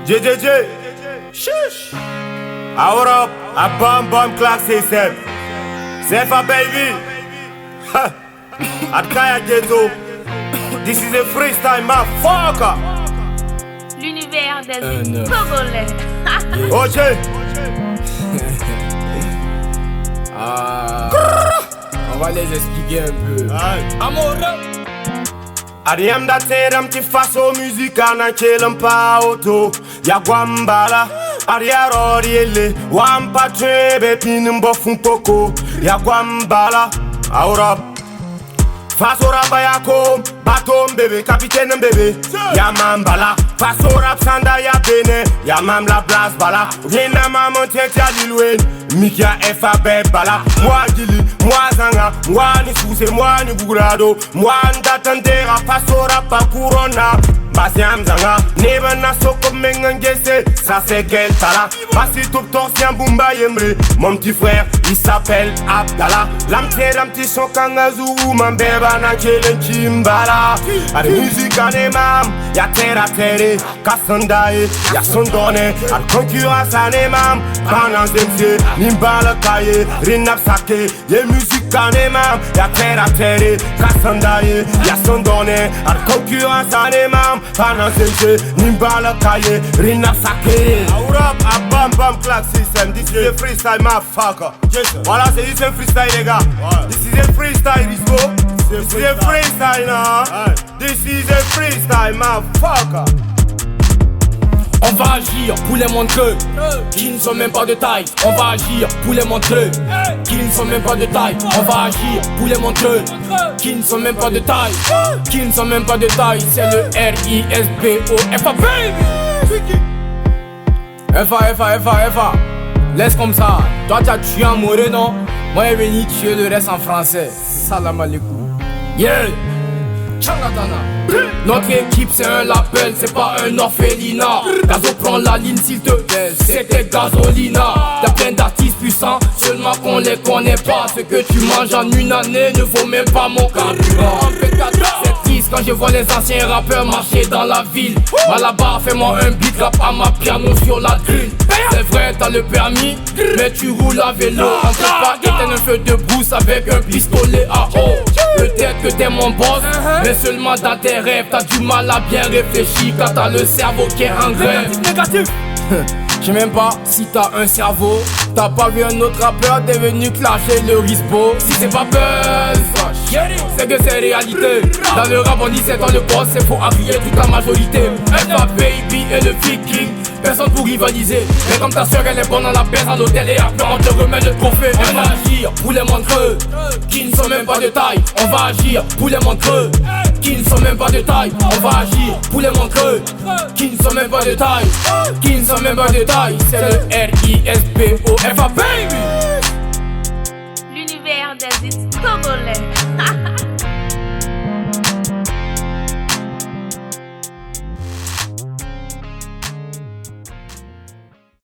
JJJ, shush. Our up, a bomb clock system. Sefa baby. At Kaya Ghetto. This is a freestyle, motherfucker. L'univers des Congolais. Ok. On va les expliquer un peu. Amour. Ariam da teram ti faço musica na chelam pa auto. Ya guambala. Ariaro riele. Wampa trebe pinumbo fumpoko. Ya guambala. Aura. Faço rapa yako. Batom bébé, capitaine bébé. Ya mambala. Faço rap sanda ya bene. Ya mam la place bala. Viens maman tête ya Lil Mikia FAB bala. Moi Gili, moi Zanga. Moi ni Souse, moi ni Bourado. Moi ndatandera. Faço rap pa Corona. Basiam Zanga. Neba na soko mengangese. Ça c'est quel tala. Basi top torsion Bumba Yembre. Mon petit frère, il s'appelle Abdallah. Lamti son kangazu. Mambeba na kelen chimbala. Ade musique ane mam. Ya terra terre. Kassandae. Ya sondone. Al concurrence ane mam. Banan zemse. Nimbala kaye. Rinap sake. Ye musique ane mam. Ya terra terre. Kassandae. Ya sondone. Al concurrence ane mam. Banan zemse. Nimbala kaye. Rinap sake. Aurab a bam clack system. This is a freestyle motherfucker. Voilà, c'est juste un freestyle les gars. This is a freestyle, Risco. This is a freestyle now. This is a freestyle motherfucker. On va agir pour les montreux qui ne sont même pas de taille. On va agir pour les montreux qui ne sont même pas de taille. On va agir pour les montreux qui ne sont même pas de taille. Qui ne sont même pas de taille. C'est le RISBO FA. Laisse comme ça. Toi t'as tué un moré non. Moi je vais venu tuer le reste en français. Salam alaikum. Yeah. Changatana. Notre équipe c'est un label, c'est pas un orphelinat. Gazo prend la ligne s'il te plaît, c'était Gasolina. Y'a plein d'artistes puissants, seulement qu'on les connaît pas. Ce que tu manges en une année ne vaut même pas mon carburant. C'est triste quand je vois les anciens rappeurs marcher dans la ville. Malabar fais-moi un beat, rap à ma piano sur la drill. C'est vrai t'as le permis, mais tu roules à vélo. On peut pas éteindre un feu de brousse avec un pistolet à eau. Peut-être que t'es mon boss, mais seulement dans tes rêves. T'as du mal à bien réfléchir quand t'as le cerveau qui est en grève. Négatif. Je sais même pas si t'as un cerveau. T'as pas vu un autre rappeur devenu clasher le rispo. Si c'est pas buzz, c'est que c'est réalité. Dans le rap on dit c'est toi le boss, c'est faut habiller toute la majorité. FA Baby et le Viking, personne pour rivaliser. Mais comme ta soeur elle est bonne dans la baisse à l'hôtel et après on te remet le trophée. On va agir pour les montreux qui ne sont même pas de taille. On va agir pour les montreux qui ne sont même pas de taille. On va agir pour les montreux qui ne sont même pas de taille. Qui ne sont même pas de taille. C'est le RISBO FA Baby.